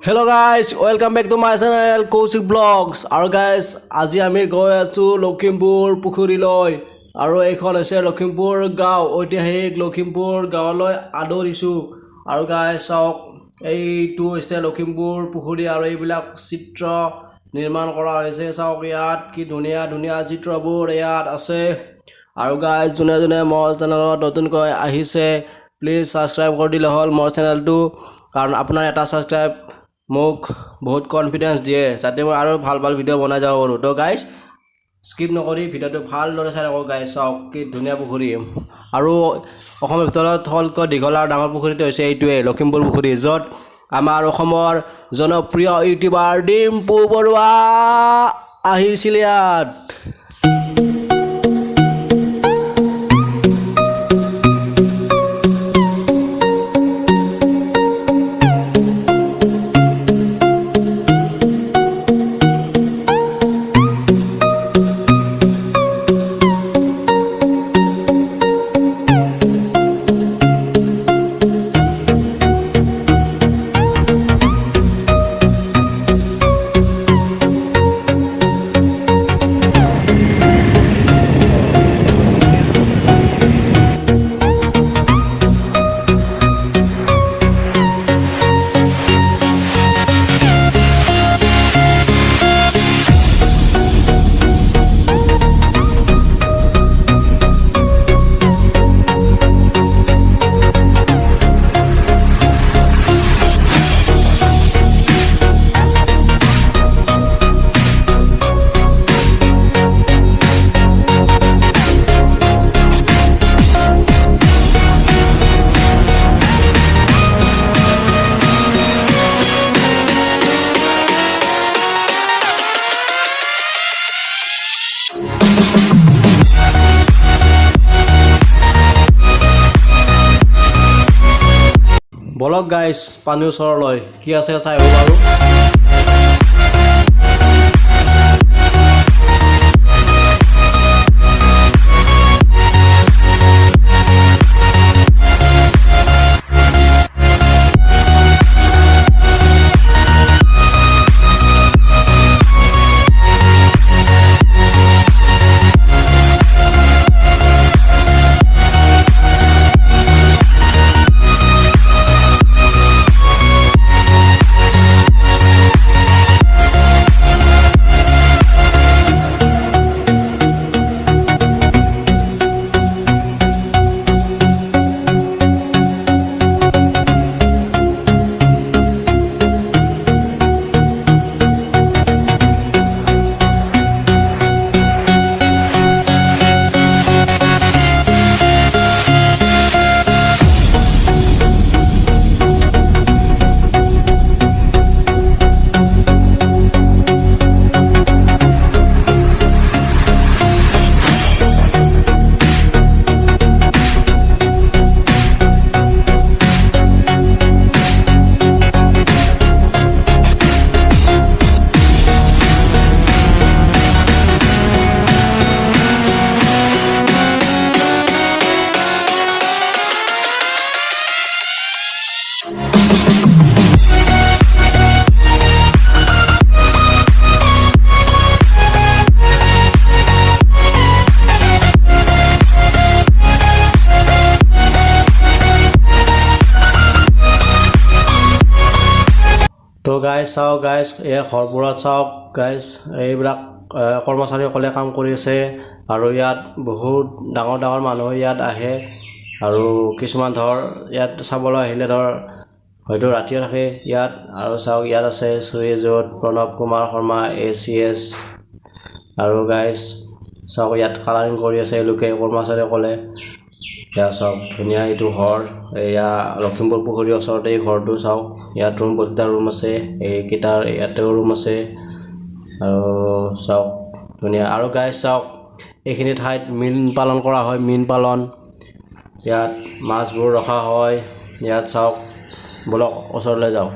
Hello guys, welcome back to my channel Kaushik Vlogs. Aru guys, আজি আমি গৈ আছো লখিমপুৰ পুখুৰী লৈ আৰু এইখন হৈছে লখিমপুৰ গাঁও ঐতিহাসিক লখিমপুৰ গাঁৱলৈ আদৰিছো আৰু guys চাওক এইটো হৈছে লখিমপুৰ পুখুৰী আৰু এইবিলাক চিত্ৰ নিৰ্মাণ কৰা হৈছে চাওক ইয়াত কি ধুনীয়া ধুনীয়া চিত্ৰবোৰ ইয়াত আছে আৰু guys জুনে জুনে মোৰ চেনেলত নতুনকৈ আহিছে প্লিজ সাবস্ক্ৰাইব কৰি দিলে হল মোৰ চেনেলটো কাৰণ আপোনাৰ এটা সাবস্ক্ৰাইব মোক বহুত কনফিডেন্স দিয়ে যাতে মই আৰু ভাল ভাল ভিডিও বনাই যাব পাৰো তো গাইস স্কিপ নকৰি ভিডিওটো ভাল দৰে চাই ৰাখক গাইস চাওক কি ধুনীয়া পুখুৰী আৰু অসমৰ ভিতৰত হলকৈ দীঘল আৰু ডাঙৰ পুখুৰীটো হৈছে এইটোৱে লখিমপুৰ পুখুৰী যত আমাৰ অসমৰ জনপ্ৰিয় ইউটিউবাৰ ডিম্পুবৰুৱা আহিছিল ইয়াত বলক গাইস পানীৰ ওচৰলৈ কি আছে চাই হ'ব বাৰু তো গাইস চাও গাইস এই ঘৰবোৰত চাওক গাইস এইবিলাক কৰ্মচাৰীসকলে কাম কৰি আছে আৰু ইয়াত বহুত ডাঙৰ ডাঙৰ মানুহ ইয়াত আহে আৰু কিছুমান ধৰ ইয়াত চাবলৈ আহিলে ধৰ হয়তো ৰাতিও থাকে ইয়াত আৰু চাওক ইয়াত আছে শ্ৰীযুত প্ৰণৱ কুমাৰ শৰ্মা ACS আৰু গাইস চাওক ইয়াত কালাৰিং কৰি আছে লোকে কৰ্মচাৰীসকলে ইয়াত চাওক ধুনীয়া এইটো ঘৰ এয়া লখিমপুৰ পুখুৰীৰ ওচৰতে এই ঘৰটো চাওক ইয়াত ৰুম বৰ্তা ৰুম আছে এই কিটাৰ ইয়াতেও ৰুম আছে আৰু চাওক ধুনীয়া আৰু গাইস চাওক এইখিনি ঠাইত মীন পালন কৰা হয় মীন পালন ইয়াত মাছবোৰ ৰখা হয় ইয়াত চাওক বলক ওচৰলৈ যাওঁ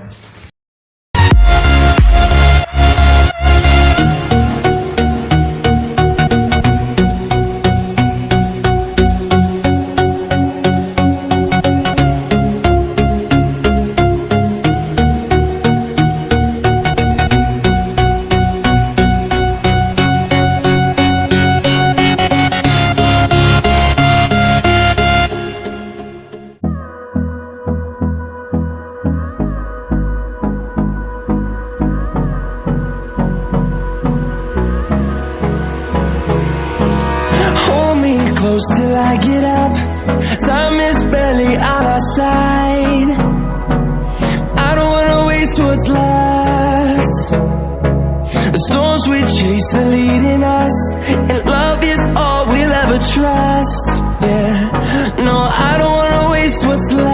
close till I get up. Time is barely on our side. I don't wanna waste what's left. The storms we chase are leading us, and love is all we'll ever trust. Yeah, no, I don't wanna waste what's left.